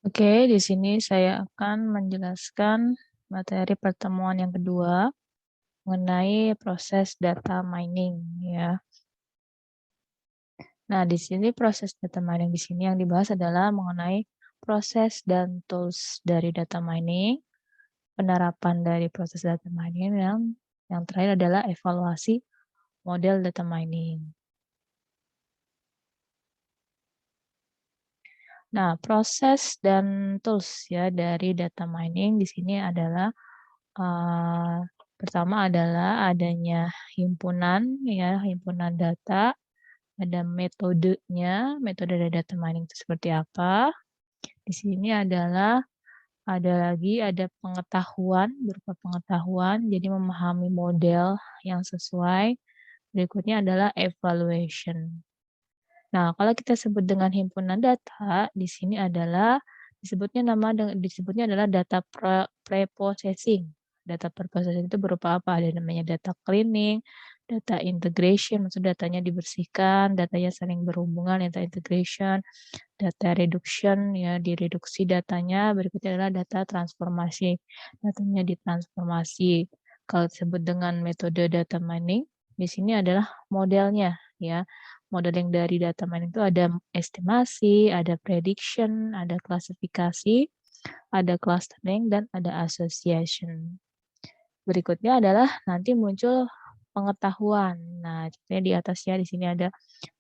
Oke, di sini saya akan menjelaskan materi pertemuan yang kedua mengenai proses data mining ya. Nah, di sini proses data mining di sini yang dibahas adalah mengenai proses dan tools dari data mining, penerapan dari proses data mining yang terakhir adalah evaluasi model data mining. Nah, proses dan tools ya dari data mining di sini adalah pertama adalah adanya himpunan ya, himpunan data, ada metodenya, metode dari data mining itu seperti apa. Di sini ada pengetahuan, berupa pengetahuan, jadi memahami model yang sesuai. Berikutnya adalah evaluation. Nah, kalau kita sebut dengan himpunan data, di sini disebutnya adalah data preprocessing. Data preprocessing itu berupa apa? Ada namanya data cleaning, data integration, maksud datanya dibersihkan, datanya saling berhubungan, data integration, data reduction, ya direduksi datanya. Berikutnya adalah data transformasi, datanya ditransformasi. Kalau disebut dengan metode data mining, di sini adalah modelnya, ya. Modeling dari data mining itu ada estimasi, ada prediction, ada klasifikasi, ada clustering, dan ada association. Berikutnya adalah nanti muncul pengetahuan. Nah, contohnya di atasnya di sini ada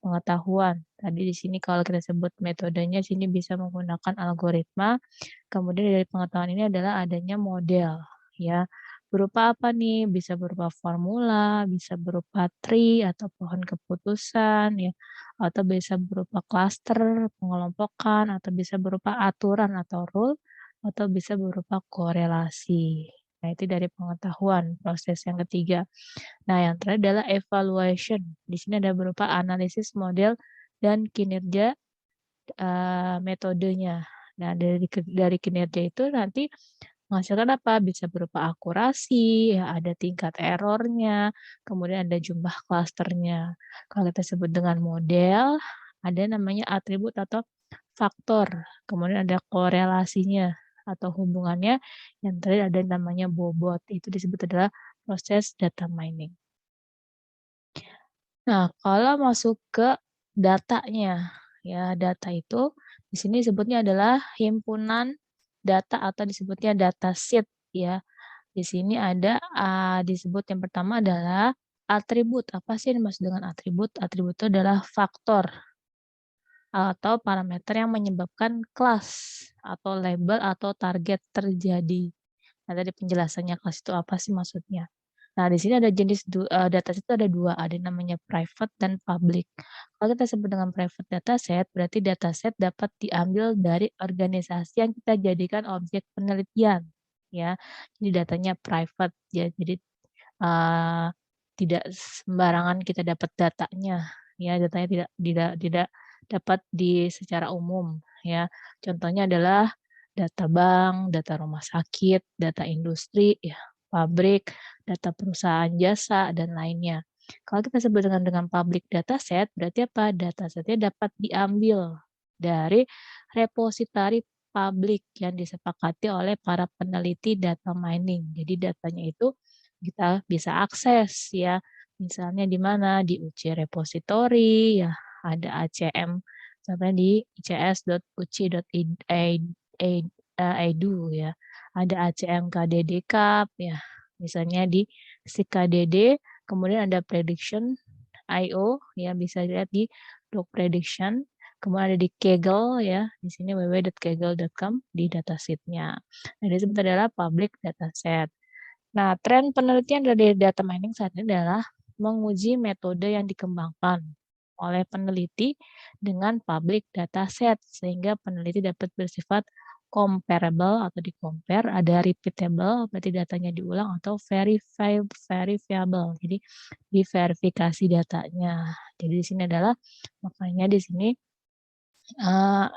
pengetahuan. Tadi di sini kalau kita sebut metodenya sini bisa menggunakan algoritma. Kemudian dari pengetahuan ini adalah adanya model, ya. Berupa apa nih? Bisa berupa formula, bisa berupa tree atau pohon keputusan, ya, atau bisa berupa cluster, pengelompokan, atau bisa berupa aturan atau rule, atau bisa berupa korelasi. Nah, itu dari pengetahuan, proses yang ketiga. Nah, yang terakhir adalah evaluation. Di sini ada berupa analisis model dan kinerja metodenya. Nah, dari kinerja itu nanti menghasilkan apa? Bisa berupa akurasi, ya ada tingkat errornya, kemudian ada jumlah klasternya. Kalau kita sebut dengan model, ada namanya atribut atau faktor, kemudian ada korelasinya atau hubungannya, yang terakhir ada namanya bobot, itu disebut adalah proses data mining. Nah, kalau masuk ke datanya, ya data itu di sini disebutnya adalah himpunan data atau disebutnya data sheet ya. Di sini ada disebut yang pertama adalah atribut. Apa sih yang dimaksud dengan atribut? Atribut itu adalah faktor atau parameter yang menyebabkan kelas atau label atau target terjadi. Nah, tadi penjelasannya kelas itu apa sih maksudnya. Nah, di sini ada dataset itu ada 2, ada yang namanya private dan public. Kalau kita sebut dengan private dataset, berarti dataset dapat diambil dari organisasi yang kita jadikan objek penelitian, ya. Jadi datanya private, ya. Jadi, eee, tidak sembarangan kita dapat datanya, ya. Datanya tidak dapat secara umum, ya. Contohnya adalah data bank, data rumah sakit, data industri, ya, pabrik, data perusahaan jasa, dan lainnya. Kalau kita sebut dengan public dataset, berarti apa? Datasetnya dapat diambil dari repository publik yang disepakati oleh para peneliti data mining. Jadi datanya itu kita bisa akses ya. Misalnya di mana? Di UC Repository, ya ada ACM sampai di ics.uci.edu ya. Ada ACMKDDKAP ya. Misalnya di SIKDD, kemudian ada prediction IO ya bisa dilihat di Doc Prediction. Kemudian ada di Kaggle ya, di sini www.kaggle.com di datasheet-nya. Nah, ini sebut adalah public dataset. Nah, tren penelitian dari data mining saat ini adalah menguji metode yang dikembangkan oleh peneliti dengan public dataset sehingga peneliti dapat bersifat comparable atau di-compare, ada repeatable berarti datanya diulang atau verifiable. Jadi diverifikasi datanya. Jadi di sini adalah makanya di sini Eee,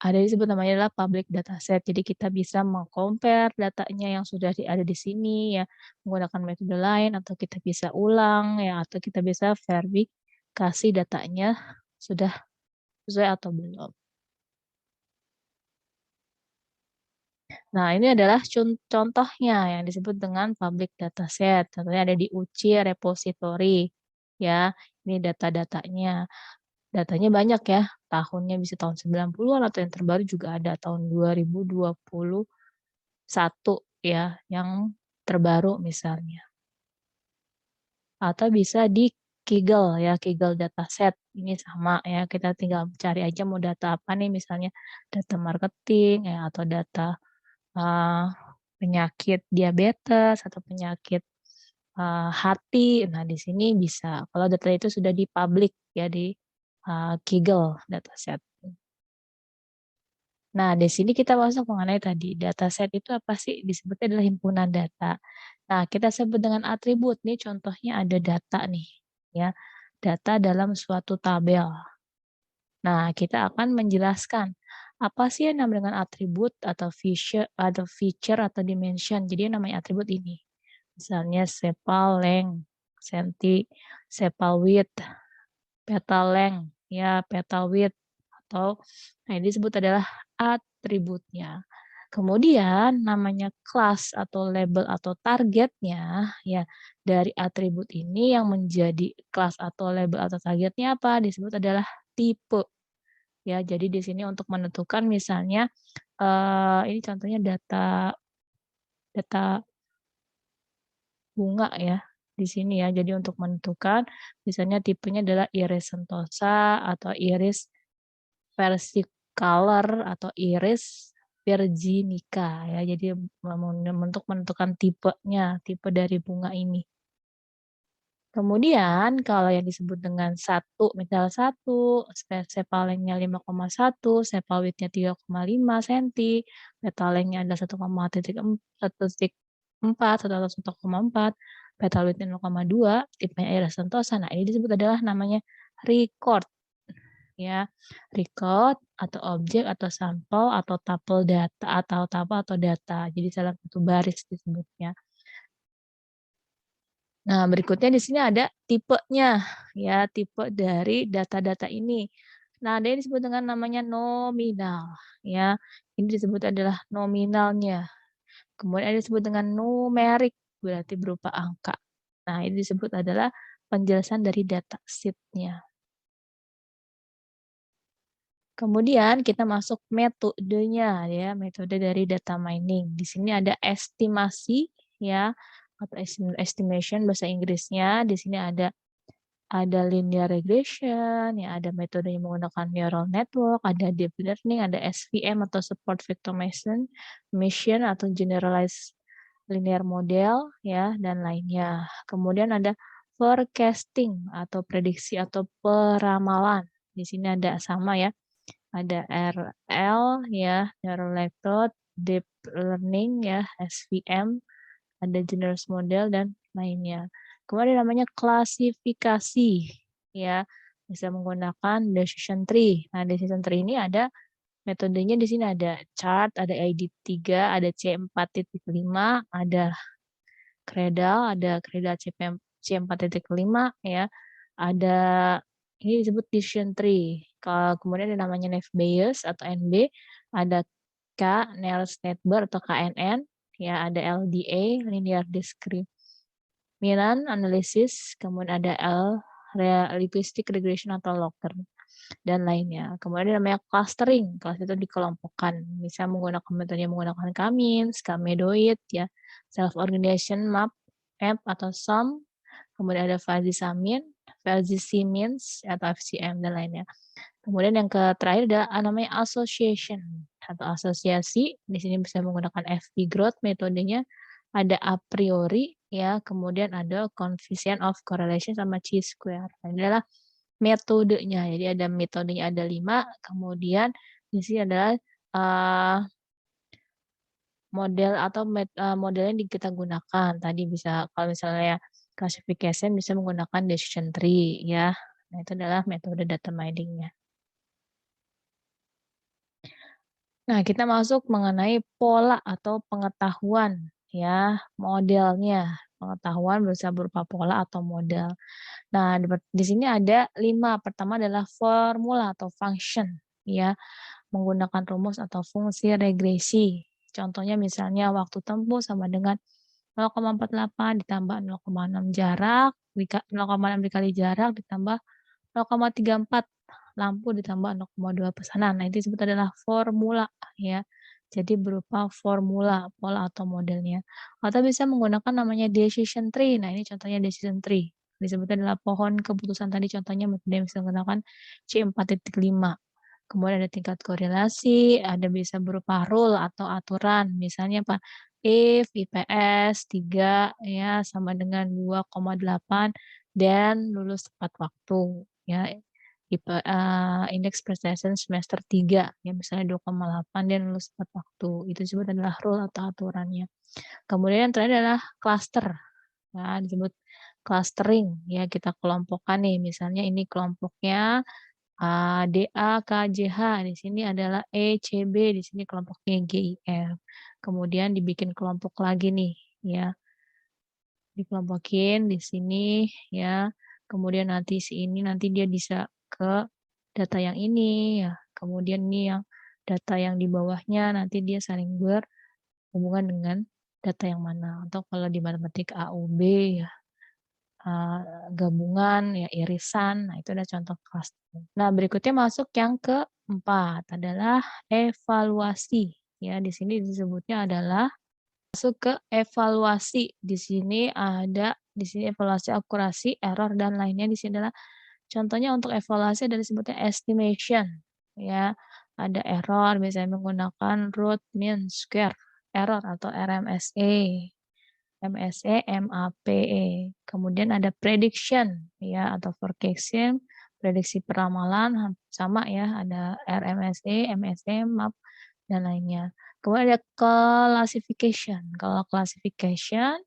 ada disebut namanya adalah public dataset. Jadi kita bisa meng-compare datanya yang sudah ada di sini ya, menggunakan metode lain atau kita bisa ulang ya, atau kita bisa verifikasi datanya sudah sesuai atau belum. Nah, ini adalah contohnya yang disebut dengan public dataset. Contohnya ada di UCI repository, ya. Ini data-datanya. Datanya banyak ya, tahunnya bisa tahun 90-an atau yang terbaru juga ada tahun 2021 ya, yang terbaru misalnya. Atau bisa di Kaggle ya, Kaggle dataset. Ini sama ya, kita tinggal cari aja mau data apa nih, misalnya data marketing ya, atau data eee, penyakit diabetes atau penyakit, hati. Nah, di sini bisa kalau data itu sudah di-publik ya di, Kaggle dataset. Nah, di sini kita masuk mengenai tadi, dataset itu apa sih? Disebutnya adalah himpunan data. Nah, kita sebut dengan atribut nih, contohnya ada data nih, ya. Data dalam suatu tabel. Nah, kita akan menjelaskan apa sih yang namanya dengan atribut atau feature atau dimension. Jadi yang namanya atribut ini. Misalnya sepal length, senti, sepal width, petal length, ya, petal width atau nah ini disebut adalah atributnya. Kemudian namanya kelas atau label atau targetnya ya dari atribut ini yang menjadi kelas atau label atau targetnya apa disebut adalah tipe. Ya, jadi di sini untuk menentukan misalnya, ini contohnya data data bunga ya, di sini ya. Jadi untuk menentukan misalnya tipenya adalah iris sentosa atau iris versicolor atau iris virginica ya. Jadi untuk menentukan tipenya, tipe dari bunga ini. Kemudian kalau yang disebut dengan satu, misal satu, sepalengnya 5,1, sepal width-nya 3,5 senti, petal length-nya ada 1,4 atau 1,4, petal width-nya 0,2, tipenya iris sentosa. Nah, ini disebut adalah namanya record ya. Record atau objek atau sampel atau tapel data atau tabel atau data. Jadi salah satu baris disebutnya. Nah, berikutnya di sini ada tipenya, ya, tipe dari data-data ini. Nah, ada yang disebut dengan namanya nominal, ya. Ini disebut adalah nominalnya. Kemudian ada disebut dengan numerik, berarti berupa angka. Nah, ini disebut adalah penjelasan dari data sheet-nya. Kemudian kita masuk metodenya ya, metode dari data mining. Di sini ada estimasi ya, atau estimation bahasa Inggrisnya. Di sini ada linear regression, ya ada metode yang menggunakan neural network, ada deep learning, ada SVM atau support vector machine atau generalized linear model ya dan lainnya. Kemudian ada forecasting atau prediksi atau peramalan. Di sini ada sama ya. Ada RL ya, neural network, deep learning ya, SVM, ada generalized model dan lainnya. Kemudian namanya klasifikasi ya, bisa menggunakan decision tree. Nah, decision tree ini ada metodenya di sini ada chart, ada ID3, ada C4.5, ada Cradle C4.5 ya. Ada ini disebut decision tree. Kalau kemudian ada namanya Naive Bayes atau NB, ada K, Nearest Neighbor atau KNN, ya ada LDA, Linear Discriminant Analysis, kemudian ada L, Linguistic Regression atau Locker dan lainnya. Kemudian namanya clustering, kelas itu dikelompokkan, bisa menggunakan metode menggunakan Kamins, Kamedoid, ya, self organization map, atau SUM, kemudian ada fuzzy Simins atau FCM dan lainnya. Kemudian yang terakhir adalah namanya association atau asosiasi. Di sini bisa menggunakan FP growth metodenya. Ada a priori ya, kemudian ada coefficient of correlation sama chi-square. Nah, ini adalah metodenya. Jadi ada metodenya ada 5, kemudian di sini adalah uh, model atau model yang kita gunakan. Tadi bisa kalau misalnya classification bisa menggunakan decision tree ya. Nah, itu adalah metode data mining-nya. Nah, kita masuk mengenai pola atau pengetahuan ya, modelnya. Pengetahuan bisa berupa pola atau model. Nah, di sini ada 5. Pertama adalah formula atau function ya, menggunakan rumus atau fungsi regresi. Contohnya misalnya waktu tempuh sama dengan 0,48 ditambah 0,6 jarak, 0,6 dikali jarak ditambah 0,34 lampu ditambah 0,2 pesanan. Nah, itu disebut adalah formula ya. Jadi berupa formula, pola atau modelnya. Atau bisa menggunakan namanya decision tree. Nah, ini contohnya decision tree. Disebutnya adalah pohon keputusan tadi contohnya metode yang bisa menggunakan C4.5. Kemudian ada tingkat korelasi, ada bisa berupa rule atau aturan. Misalnya apa? If IPS 3 ya sama dengan 2,8 dan lulus tepat waktu ya. Indeks prestasi semester 3 ya misalnya 2,8 dan lulus tepat waktu. Itu disebut adalah rule atau aturannya. Kemudian yang terakhir adalah cluster. Ya, disebut clustering ya kita kelompokkan nih misalnya ini kelompoknya DA, KJH, di sini adalah ECB, di sini kelompoknya GIF. Kemudian dibikin kelompok lagi nih, ya, dikelompokin di sini, ya. Kemudian nanti si ini nanti dia bisa ke data yang ini, ya. Kemudian ini yang data yang di bawahnya nanti dia saling berhubungan dengan data yang mana. Atau kalau di matematika AUB ya gabungan, ya irisan, nah itu ada contoh cluster. Nah berikutnya masuk yang keempat adalah evaluasi, ya di sini disebutnya adalah masuk ke evaluasi. Di sini evaluasi akurasi, error dan lainnya di sini adalah contohnya untuk evaluasi ada disebutnya estimation, ya. Ada error misalnya menggunakan root mean square error atau RMSE. MAPE. Kemudian ada prediction ya atau forecasting, prediksi peramalan sama ya, ada RMSE, MSE, MAP dan lainnya. Kemudian ada classification. Kalau classification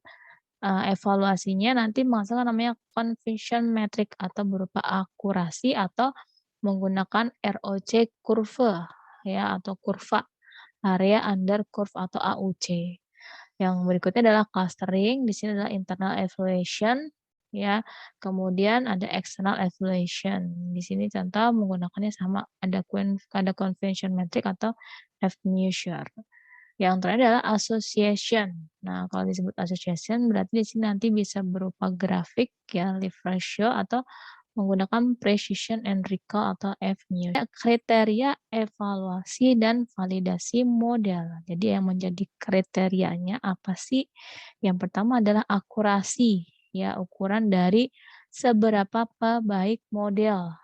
evaluasinya nanti menghasilkan namanya conversion metric atau berupa akurasi atau menggunakan ROC kurva ya atau kurva area under curve atau AUC. Yang berikutnya adalah clustering, di sini adalah internal evaluation, ya. Kemudian ada external evaluation. Di sini contoh menggunakannya sama, ada convention metric atau F-measure. Yang terakhir adalah association. Nah, kalau disebut association berarti di sini nanti bisa berupa grafik ya, leaf ratio atau menggunakan precision and recall atau FMU. Kriteria evaluasi dan validasi model. Jadi yang menjadi kriterianya apa sih? Yang pertama adalah akurasi, ya ukuran dari seberapa baik model,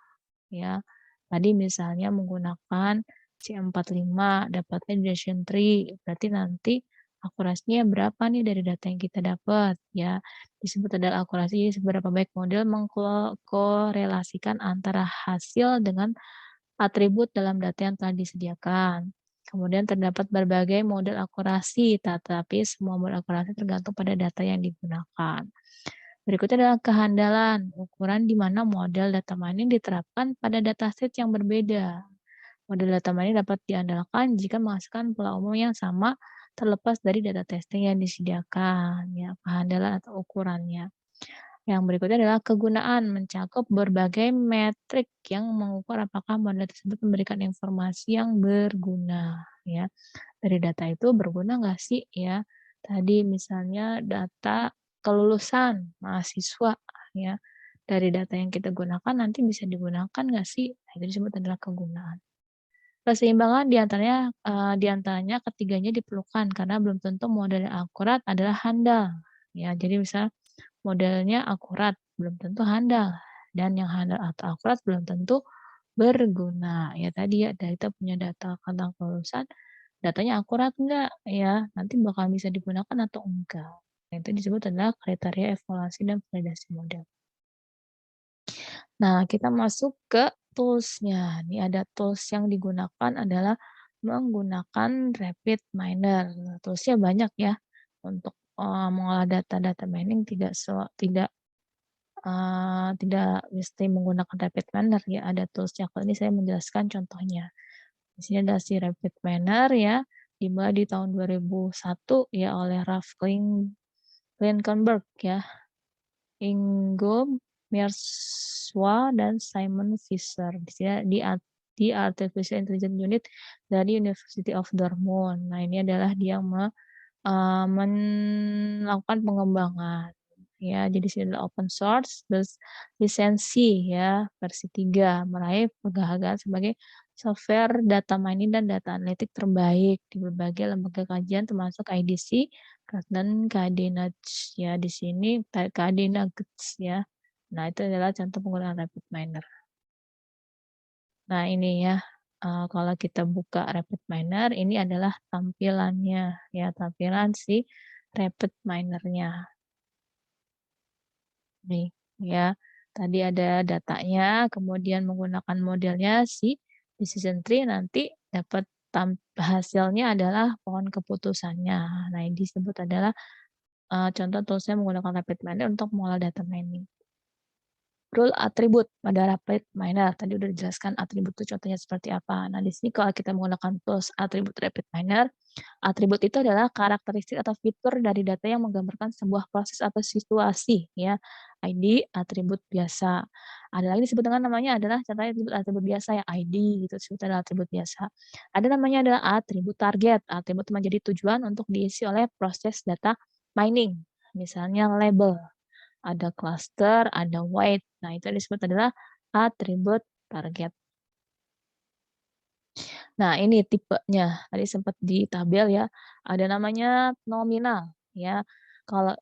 ya. Tadi misalnya menggunakan C45 dapatnya decision tree, berarti nanti akurasinya berapa nih dari data yang kita dapat, ya. Disebut adalah akurasi, seberapa baik model mengkorelasikan antara hasil dengan atribut dalam data yang telah disediakan. Kemudian terdapat berbagai model akurasi, tetapi semua model akurasi tergantung pada data yang digunakan. Berikutnya adalah kehandalan, ukuran di mana model data mining diterapkan pada dataset yang berbeda. Model data mining dapat diandalkan jika menghasilkan pola umum yang sama terlepas dari data testing yang disediakan, ya, kehandalan atau ukurannya. Yang berikutnya adalah kegunaan, mencakup berbagai metrik yang mengukur apakah model tersebut memberikan informasi yang berguna, ya. Dari data itu berguna nggak sih, ya? Tadi misalnya data kelulusan mahasiswa, ya. Dari data yang kita gunakan nanti bisa digunakan nggak sih? Nah, itu disebut adalah kegunaan. Keseimbangan di antaranya ketiganya diperlukan karena belum tentu model yang akurat adalah handal. Ya, jadi misal modelnya akurat, belum tentu handal, dan yang handal atau akurat belum tentu berguna. Ya tadi ya, kita punya data tentang kelulusan, datanya akurat enggak, ya, nanti bakal bisa digunakan atau enggak. Nah, itu disebut adalah kriteria evaluasi dan validasi model. Nah, kita masuk ke tools-nya. Ini ada tools yang digunakan adalah menggunakan RapidMiner. Nah, tools-nya banyak ya untuk, mengolah data-data mining tidak mesti menggunakan RapidMiner ya, ada tools-nya. Kalau ini saya menjelaskan contohnya. Di sini ada si RapidMiner ya, dimulai di tahun 2001 ya oleh Ralph Klinkenberg ya. Ingo Merswa dan Simon Fisher. Di sini di Artificial Intelligence Unit dari University of Dortmund. Nah, ini adalah dia melakukan pengembangan, ya. Jadi sini adalah open source, terus lisensi ya, versi 3 meraih penghargaan sebagai software data mining dan data analitik terbaik di berbagai lembaga kajian termasuk IDC dan KD-Nuggets ya. Di sini KD-Nuggets ya. Nah, itu adalah contoh penggunaan RapidMiner. Nah, ini ya, kalau kita buka RapidMiner, ini adalah tampilannya, ya, tampilan si RapidMiner-nya. Nih, ya. Tadi ada datanya, kemudian menggunakan modelnya si decision tree, nanti dapat hasilnya adalah pohon keputusannya. Nah, ini disebut adalah, contoh toolsnya menggunakan RapidMiner untuk mengolah data mining. Rule atribut pada RapidMiner. Tadi udah dijelaskan atribut itu contohnya seperti apa. Nah, di sini kalau kita menggunakan tools atribut RapidMiner, atribut itu adalah karakteristik atau fitur dari data yang menggambarkan sebuah proses atau situasi, ya. ID, atribut biasa. Ada lagi disebut dengan namanya adalah contohnya atribut biasa ya, ID gitu disebut adalah atribut biasa. Ada namanya adalah atribut target. Atribut menjadi tujuan untuk diisi oleh proses data mining. Misalnya label, ada cluster, ada weight. Nah, itu disebut adalah atribut target. Nah, ini tipenya. Tadi sempat di tabel ya, ada namanya nominal ya. Kalau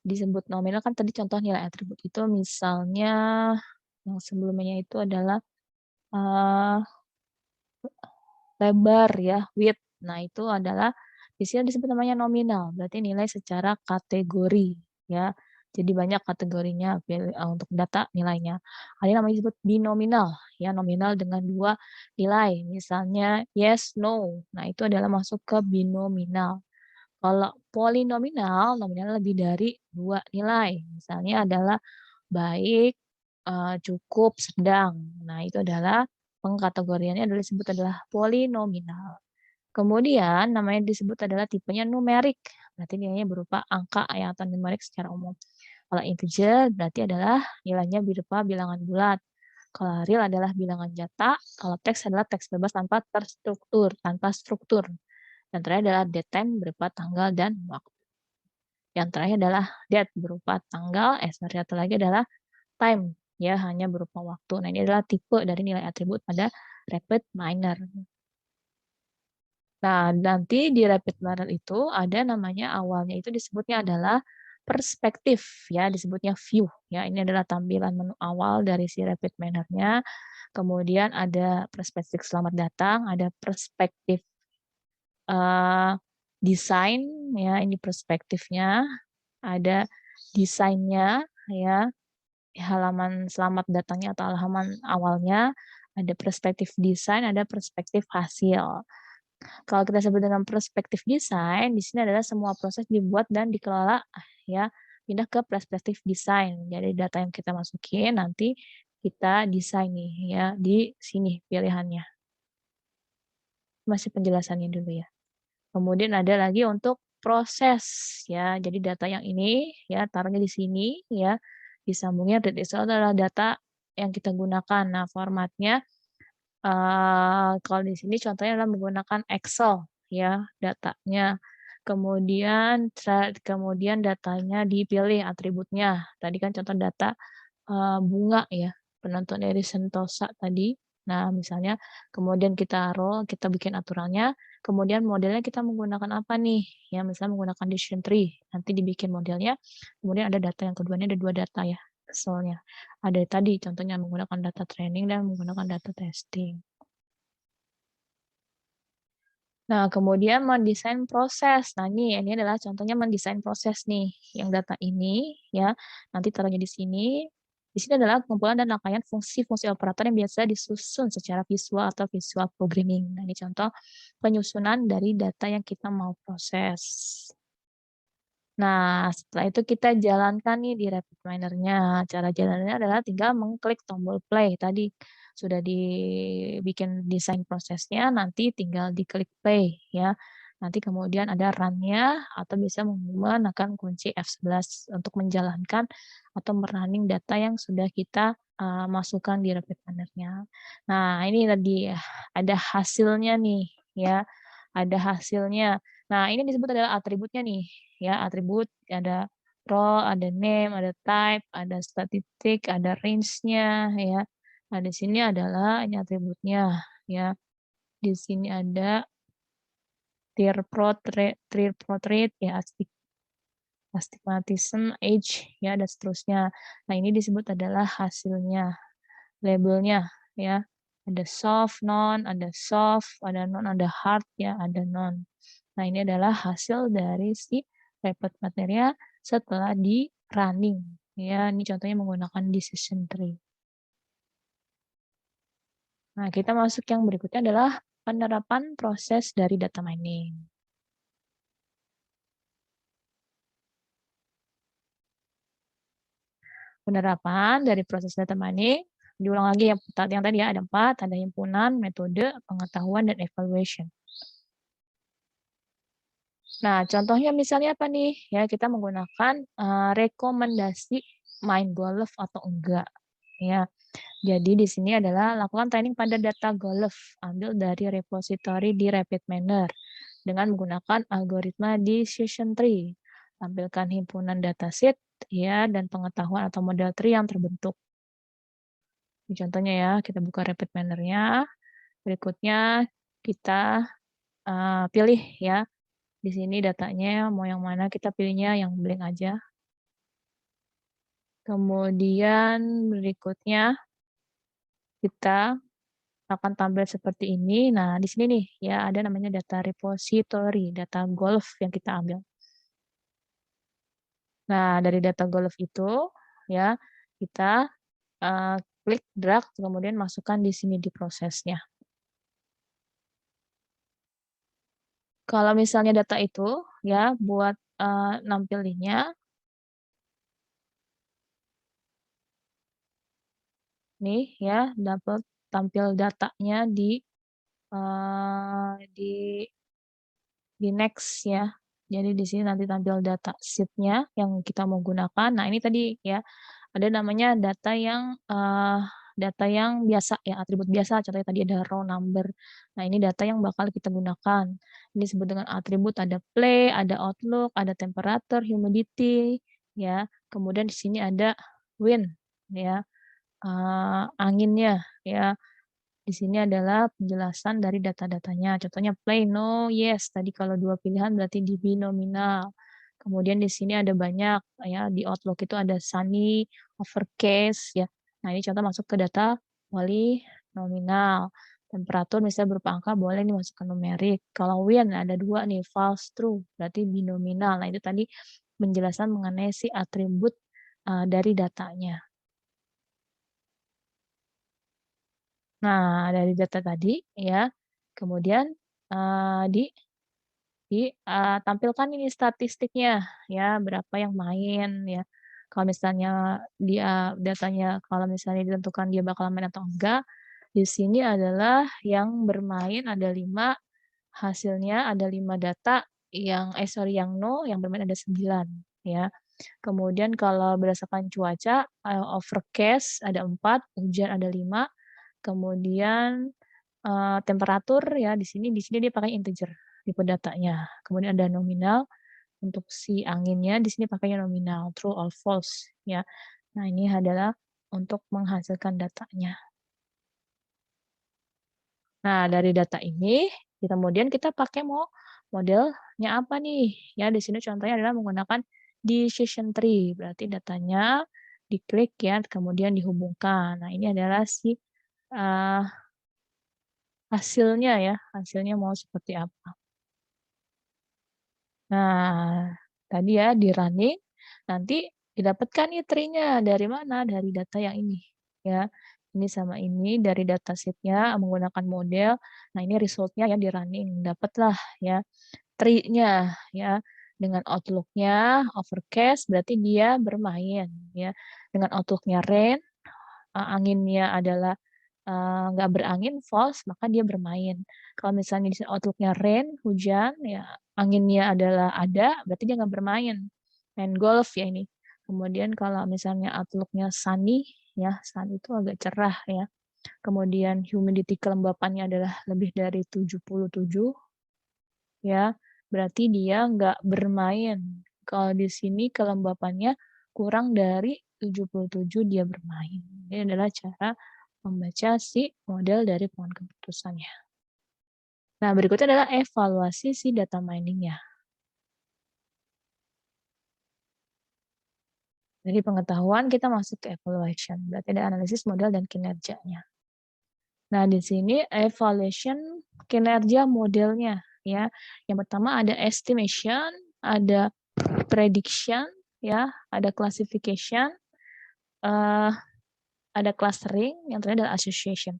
disebut nominal kan tadi contoh nilai atribut itu misalnya yang sebelumnya itu adalah eee, lebar ya, width. Nah, itu adalah di sini disebut namanya nominal, berarti nilai secara kategori ya. Jadi banyak kategorinya untuk data nilainya. Ada yang namanya disebut binominal ya, nominal dengan 2 nilai, misalnya yes, no. Nah, itu adalah masuk ke binominal. Kalau polinominal, nominalnya lebih dari 2 nilai, misalnya adalah baik, cukup, sedang. Nah, itu adalah pengkategoriannya adalah disebut adalah polinominal. Kemudian namanya disebut adalah tipenya numerik, berarti nilainya berupa angka ya atau numerik secara umum. Kalau integer berarti adalah nilainya berupa bilangan bulat. Kalau real adalah bilangan jata, kalau teks adalah teks bebas tanpa terstruktur, tanpa struktur. Yang terakhir adalah datetime berupa tanggal dan waktu. Yang terakhir adalah date berupa tanggal, sorry, satu lagi adalah time, ya hanya berupa waktu. Nah, ini adalah tipe dari nilai atribut pada RapidMiner. Nah, nanti di RapidMiner itu ada namanya awalnya itu disebutnya adalah perspektif, ya disebutnya view. Ya, ini adalah tampilan menu awal dari si RapidMiner-nya. Kemudian ada perspektif selamat datang, ada perspektif eee, desain, ya ini perspektifnya, ada desainnya, ya. Halaman selamat datangnya atau halaman awalnya, ada perspektif desain, ada perspektif hasil. Kalau kita sebut dengan perspektif desain, di sini adalah semua proses dibuat dan dikelola ya, pindah ke perspektif desain. Jadi data yang kita masukin nanti kita desain nih ya, di sini pilihannya. Masih penjelasannya dulu ya. Kemudian ada lagi untuk proses ya. Jadi data yang ini ya taruhnya di sini ya. Disambungnya dan itu adalah data yang kita gunakan. Nah, formatnya kalau di sini contohnya adalah menggunakan Excel ya datanya. Kemudian datanya dipilih atributnya. Tadi kan contoh data bunga ya, penentuan dari Sentosa tadi. Nah, misalnya kemudian kita kita bikin aturannya, kemudian modelnya kita menggunakan apa nih, ya misalnya menggunakan decision tree, nanti dibikin modelnya, kemudian ada data yang keduanya ada 2 data ya, Excelnya. Ada tadi contohnya menggunakan data training dan menggunakan data testing. Nah, kemudian mendesain proses. Nah, ini adalah contohnya mendesain proses nih, yang data ini ya, nanti taruhnya di sini. Di sini adalah kumpulan dan rangkaian fungsi-fungsi operator yang biasa disusun secara visual atau visual programming. Nah, ini contoh penyusunan dari data yang kita mau proses. Nah, setelah itu kita jalankan nih di RapidMiner-nya. Cara jalannya adalah tinggal mengklik tombol play. Tadi sudah dibikin desain prosesnya, nanti tinggal diklik play ya. Nanti kemudian ada run-nya atau bisa menggunakan kunci F11 untuk menjalankan atau merunning data yang sudah kita, masukkan di Rapid Planner-nya. Nah, ini tadi ya, ada hasilnya nih ya, ada hasilnya. Nah, ini disebut adalah atributnya nih ya, atribut ada role, ada name, ada type, ada statistik, ada range-nya ya. Nah, di sini adalah ini atributnya ya. Di sini ada tier portrait ya, astigmatism, age ya, dan seterusnya. Nah, ini disebut adalah hasilnya, labelnya ya. Ada soft, non, ada soft, ada non, ada hard ya, ada non. Nah, ini adalah hasil dari si report material setelah di running ya. Ini contohnya menggunakan decision tree. Nah, kita masuk yang berikutnya adalah penerapan proses dari data mining. Penerapan dari proses data mining, diulang lagi yang tadi ya, ada 4, ada himpunan, metode, pengetahuan, dan evaluation. Nah, contohnya misalnya apa nih? Ya, kita menggunakan rekomendasi main golf atau enggak. Ya, jadi di sini adalah lakukan training pada data golf, ambil dari repository di Rapid Manner dengan menggunakan algoritma decision tree. Tampilkan himpunan dataset ya dan pengetahuan atau model tree yang terbentuk. Ini contohnya ya, kita buka Rapid Manner-nya. Berikutnya kita pilih ya. Di sini datanya mau yang mana, kita pilihnya yang blank aja. Kemudian berikutnya kita akan tampil seperti ini. Nah, di sini nih ya ada namanya data repository, data golf yang kita ambil. Nah, dari data golf itu ya kita klik drag kemudian masukkan di sini di prosesnya. Kalau misalnya data itu ya buat nampilinnya nih ya dapat tampil datanya di next ya. Jadi di sini nanti tampil data sheet-nya yang kita mau gunakan. Nah, ini tadi ya, ada namanya data yang biasa ya, atribut biasa, contohnya tadi ada row number. Nah, ini data yang bakal kita gunakan. Ini disebut dengan atribut, ada play, ada outlook, ada temperature, humidity, ya. Kemudian di sini ada wind, ya, anginnya, ya. Di sini adalah penjelasan dari data-datanya. Contohnya play, no, yes. Tadi kalau dua pilihan berarti di binominal. Kemudian di sini ada banyak ya, di Outlook itu ada sunny, overcast ya. Nah, ini contoh masuk ke data wali nominal. Temperatur misalnya berupa angka boleh nih masuk ke numerik. Kalau wind ada dua nih, false, true, berarti binominal. Nah, itu tadi penjelasan mengenai si atribut dari datanya. Nah, dari data tadi ya, kemudian, tampilkan ini statistiknya ya, berapa yang main ya. Kalau misalnya datanya kalau misalnya ditentukan dia bakal main atau enggak, di sini adalah yang bermain ada 5, hasilnya ada 5 data, yang no, yang bermain ada 9 ya. Kemudian kalau berdasarkan cuaca, overcast ada 4, hujan ada 5. Kemudian, temperatur ya di sini dia pakai integer tipe datanya. Kemudian ada nominal, untuk si anginnya di sini pakainya nominal, true or false ya. Nah, ini adalah untuk menghasilkan datanya. Nah, dari data ini, kemudian kita pakai modelnya apa nih? Ya, di sini contohnya adalah menggunakan decision tree, berarti datanya diklik ya, kemudian dihubungkan. Nah, ini adalah si, eee hasilnya ya, hasilnya mau seperti apa. Nah, tadi ya di-running, nanti didapatkan nih tree-nya dari mana? Dari data yang ini, ya. Ini sama ini dari dataset-nya menggunakan model. Nah, ini result-nya ya di-running, dapatlah ya tree-nya ya. Dengan outlook-nya overcast berarti dia bermain ya. Dengan outlook-nya rain, anginnya adalah nggak berangin, false, maka dia bermain. Kalau misalnya di sini outlook-nya rain, hujan, ya anginnya adalah ada, berarti dia nggak bermain. Main golf ya ini. Kemudian kalau misalnya outlook-nya sunny, ya sun itu agak cerah ya. Kemudian humidity kelembapannya adalah lebih dari 77, ya berarti dia nggak bermain. Kalau di sini kelembapannya kurang dari 77 dia bermain. Ini adalah cara membaca si model dari pohon keputusannya. Nah, berikutnya adalah evaluasi si data mining-nya. Dari pengetahuan kita masuk ke evaluation, berarti ada analisis model dan kinerjanya. Nah, di sini evaluation kinerja modelnya ya. Yang pertama ada estimation, ada prediction ya, ada classification, ada clustering, yang terakhir adalah association.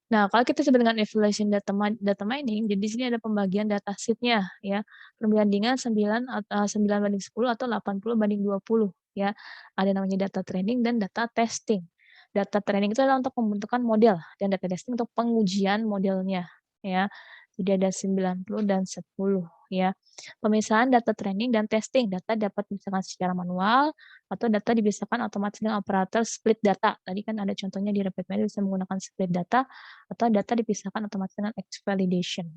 Nah, kalau kita sebut dengan evaluation data mining, jadi di sini ada pembagian data sheet-nya ya. Perbandingan 9:10 atau 80:20 ya. Ada namanya data training dan data testing. Data training itu adalah untuk pembentukan model dan data testing untuk pengujian modelnya ya. Jadi ada 90 dan 10 ya. Pemisahan data training dan testing. Data dapat dipisahkan secara manual atau data dipisahkan otomatis dengan operator split data. Tadi kan ada contohnya di Rapid Miner bisa menggunakan split data atau data dipisahkan otomatis dengan X-validation.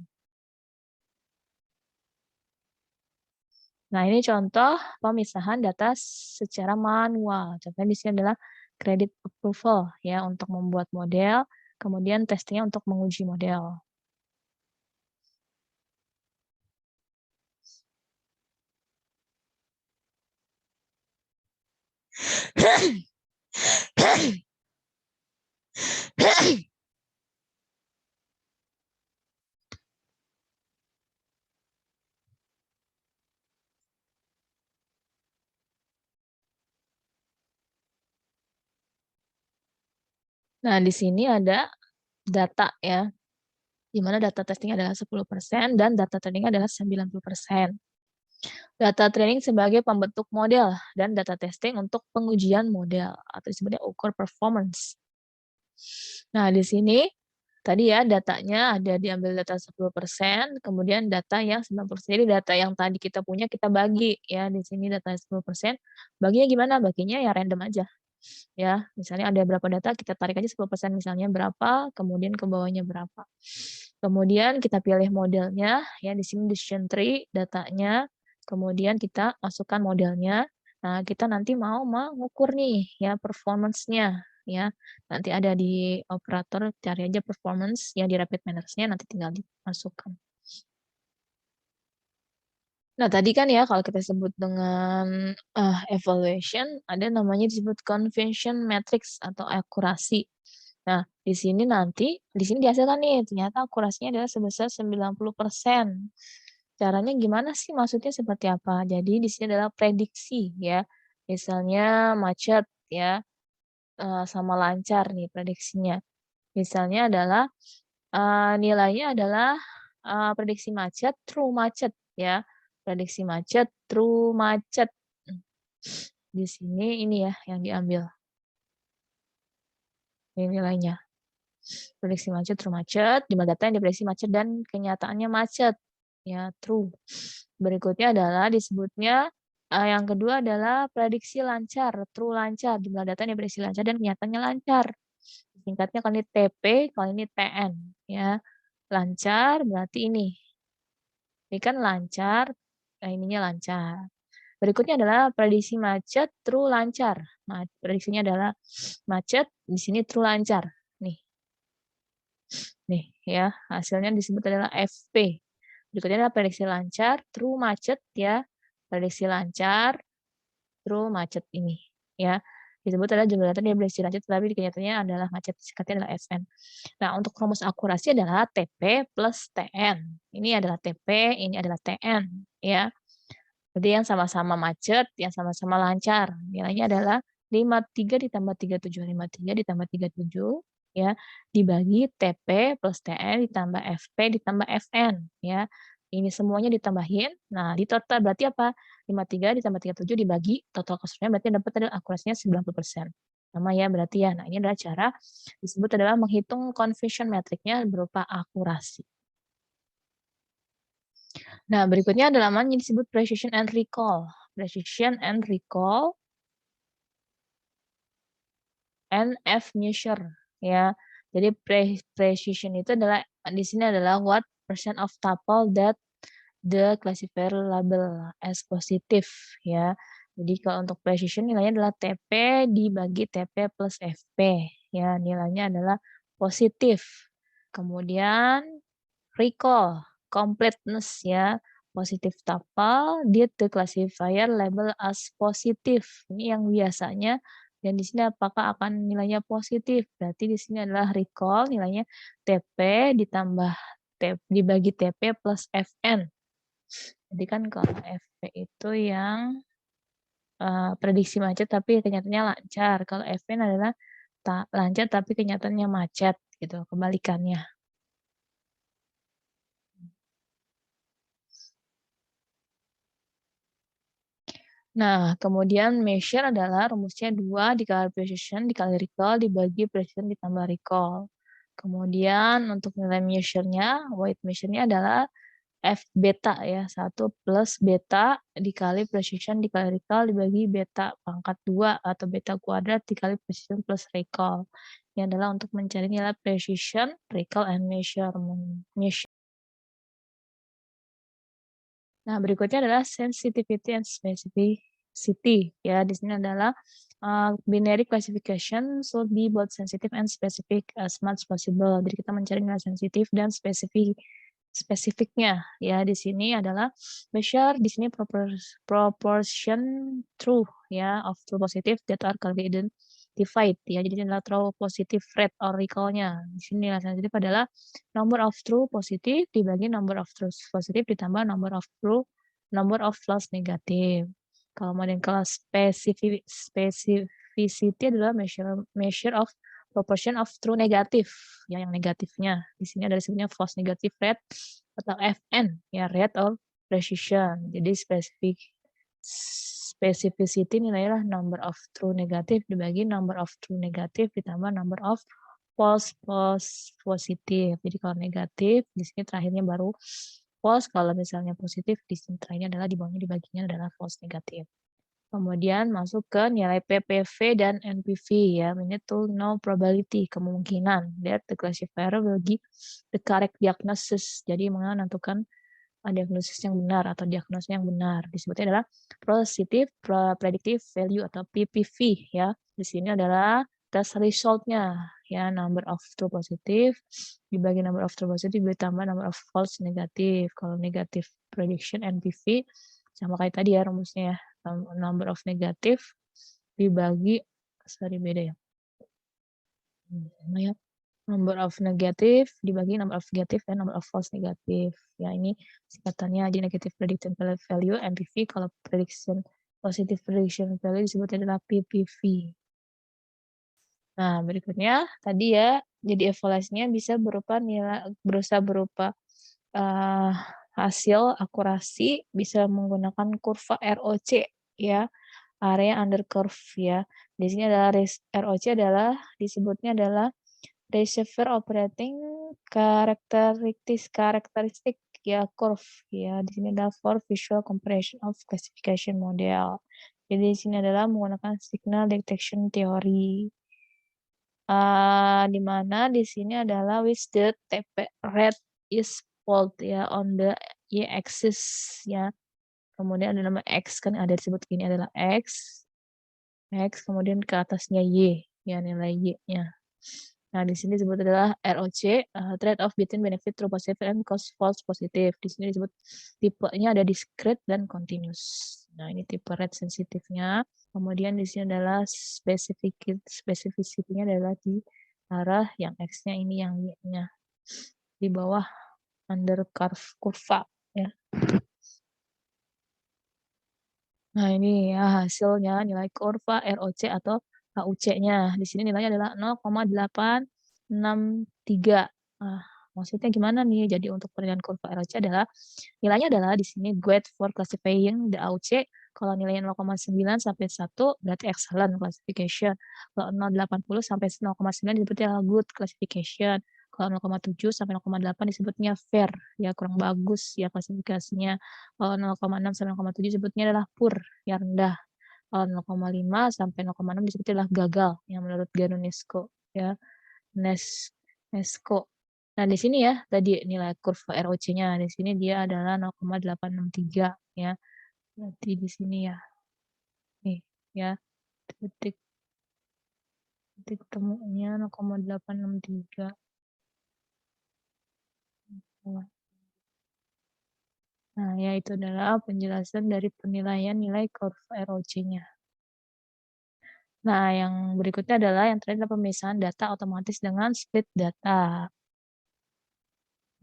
Nah, ini contoh pemisahan data secara manual. Contohnya di sini adalah credit approval ya untuk membuat model, kemudian testingnya untuk menguji model. Nah, di sini ada data ya, di mana data testing adalah 10% dan data training adalah 90%. Data training sebagai pembentuk model dan data testing untuk pengujian model atau disebutnya ukur performance. Nah, di sini tadi ya datanya ada diambil data 10%, kemudian data yang 90%. Jadi data yang tadi kita punya kita bagi ya, di sini data 10%. Baginya gimana? Baginya ya random aja. Ya, misalnya ada berapa data kita tarik aja 10% misalnya berapa, kemudian ke bawahnya berapa. Kemudian kita pilih modelnya ya di sini decision tree datanya, kemudian kita masukkan modelnya. Nah, kita nanti mau mengukur nih ya performance-nya ya. Nanti ada di operator cari aja performance ya di rapid manners-nya nanti tinggal dimasukkan. Nah, tadi kan ya kalau kita sebut dengan evaluation ada namanya disebut conversion matrix atau akurasi. Nah, di sini dihasilkan nih ternyata akurasinya adalah sebesar 90%. Caranya gimana sih? Maksudnya seperti apa? Jadi di sini adalah prediksi ya. Misalnya macet ya, sama lancar nih prediksinya. Misalnya adalah, nilainya adalah, prediksi macet, true macet ya. Prediksi macet, true macet. Mmm, di sini ini ya yang diambil. Ini nilainya. Prediksi macet, true macet, jumlah data yang diprediksi macet dan kenyataannya macet. Ya, true. Berikutnya adalah disebutnya, yang kedua adalah prediksi lancar, true lancar, jumlah data yang diprediksi lancar dan kenyataannya lancar. Singkatnya kalau ini TP, kalau ini TN, ya. Lancar berarti ini kan lancar, ininya lancar. Berikutnya adalah prediksi macet, true lancar. Prediksinya adalah macet, di sini true lancar. Nih. Nih ya, hasilnya disebut adalah FP. Berikutnya adalah prediksi lancar, true macet ya. Prediksi lancar, true macet ini ya. Disebut adalah jumlah data yang prediksi lancar tapi kenyataannya adalah macet. Singkatnya adalah FN. Nah, untuk rumus akurasi adalah TP plus TN. Ini adalah TP, ini adalah TN ya. Jadi yang sama-sama macet, yang sama-sama lancar. Nilainya adalah 53 ditambah 37. 53 ditambah 37 ya, dibagi TP plus TN ditambah FP ditambah FN ya. Ini semuanya ditambahin. Nah, di total berarti apa? 53 ditambah 37 dibagi total keseluruhannya berarti dapat adalah akurasinya 90%. Sama ya berarti ya. Nah, ini adalah cara disebut adalah menghitung conversion metricnya berupa akurasi. Nah, berikutnya adalah namanya disebut precision and recall. Precision and recall NF measure ya. Jadi precision itu adalah di sini adalah what percent of tuple that the classifier label as positive ya. Jadi kalau untuk precision nilainya adalah TP dibagi TP plus FP ya, nilainya adalah positif. Kemudian recall completeness ya, positive tuple did the classifier label as positive. Ini yang biasanya dan di sini apakah akan nilainya positif? Berarti di sini adalah recall nilainya TP ditambah dibagi TP plus FN. Jadi kan kalau FP itu yang prediksi macet tapi kenyataannya lancar. Kalau FN adalah lancar tapi kenyataannya macet gitu, kebalikannya. Nah, kemudian measure adalah rumusnya 2 dikali precision dikali recall dibagi precision ditambah recall. Kemudian untuk nilai measure-nya, weight measure-nya adalah F beta ya, 1 plus beta dikali precision dikali recall dibagi beta pangkat 2 atau beta kuadrat dikali precision plus recall. Ini adalah untuk mencari nilai precision, recall, and measurement. Nah, berikutnya adalah sensitivity and specificity. Ya, di sini adalah binary classification should be both sensitive and specific as much possible. Jadi kita mencari nilai sensitif dan spesifiknya. Ya, di sini adalah measure di sini proportion true ya of true positive that are clearly identified ya. Jadi ini adalah true positive rate or recall-nya. Di sini nilai sensitif adalah number of true positive dibagi number of true positive ditambah number of false negative. Kalau model kelas specificity adalah measure of proportion of true negative ya, yang negatifnya. Di sini ada disebutnya false negative rate atau FN ya, rate of precision. Jadi specificity nilainya number of true negative dibagi number of true negative ditambah number of false positif. Jadi kalau negatif di sini terakhirnya baru false, kalau misalnya positif di sini terakhirnya adalah di bawahnya dibaginya adalah false negatif. Kemudian masuk ke nilai PPV dan NPV ya, minute to know probability, kemungkinan that the classifier will give the correct diagnosis. Jadi menentukan diagnosis yang benar atau diagnosis yang benar. Disebutnya adalah positive predictive value atau PPV ya. Di sini adalah test resultnya ya, number of true positive dibagi number of true positive ditambah number of false negative. Kalau negative prediction NPV sama kayak tadi ya rumusnya ya, number of negative dibagi beda ya. Ya. Number of negative dibagi number of negative dan number of false negative. Ya, ini singkatannya di negative prediction value NPV. Kalau prediction positive prediction value disebutnya adalah PPV. Nah, berikutnya tadi ya, jadi evaluasinya bisa berupa nilai berupa hasil akurasi bisa menggunakan kurva ROC ya, area under curve ya. Di sini adalah ROC adalah disebutnya adalah reservoir operating karakteristik ya curve ya. Di sini adalah for visual comparison of classification model. Jadi di sini adalah menggunakan signal detection theory. Di mana di sini adalah which the TP rate is plot ya on the y-axis ya. Kemudian ada nama X kan ada disebut gini adalah X kemudian ke atasnya Y ya, nilai Y-nya. Nah, di sini disebut adalah ROC, trade-off between benefit true positive and cost false positive. Di sini disebut tipenya ada discrete dan continuous. Nah, ini tipe rate sensitifnya. Kemudian di sini adalah specificity-nya adalah di arah yang X-nya ini yang Y-nya. Di bawah under curve kurva ya. Nah, ini ya hasilnya nilai kurva ROC atau HUC-nya. Di sini nilainya adalah 0,863. Maksudnya gimana nih? Jadi untuk penilaian kurva ROC adalah nilainya adalah di sini guide for classifying the HUC Kalau nilainya 0,9 sampai 1 berarti excellent classification. Kalau 0,80 sampai 0,9 disebutnya good classification. Kalau 0,7 sampai 0,8 disebutnya fair, ya kurang bagus ya klasifikasinya. Kalau 0,6 sampai 0,7 disebutnya adalah poor, ya rendah. Kalau 0,5 sampai 0,6 disebutnya adalah gagal, yang menurut UNESCO, ya. UNESCO. Nah, di sini ya tadi nilai kurva ROC-nya, di sini dia adalah 0,863 ya. Berarti di sini ya, nih ya, titik titik temunya 0,863. Nah, ya itu adalah penjelasan dari penilaian nilai kurva ROC-nya. Nah, yang berikutnya adalah yang terakhir adalah pemisahan data otomatis dengan split data.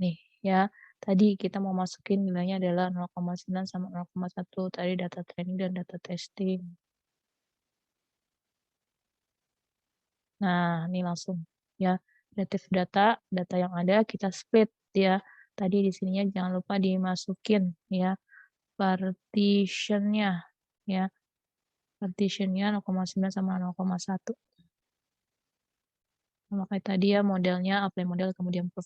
Nih ya, tadi kita mau masukin nilainya adalah 0,9 sama 0,1 tadi data training dan data testing. Nah, ini langsung ya, relative data, data yang ada kita split ya. Tadi di sininya jangan lupa dimasukin ya partitionnya ya. Partitionnya 0,9 sama 0,1. Makanya tadi ya modelnya apply model kemudian proof.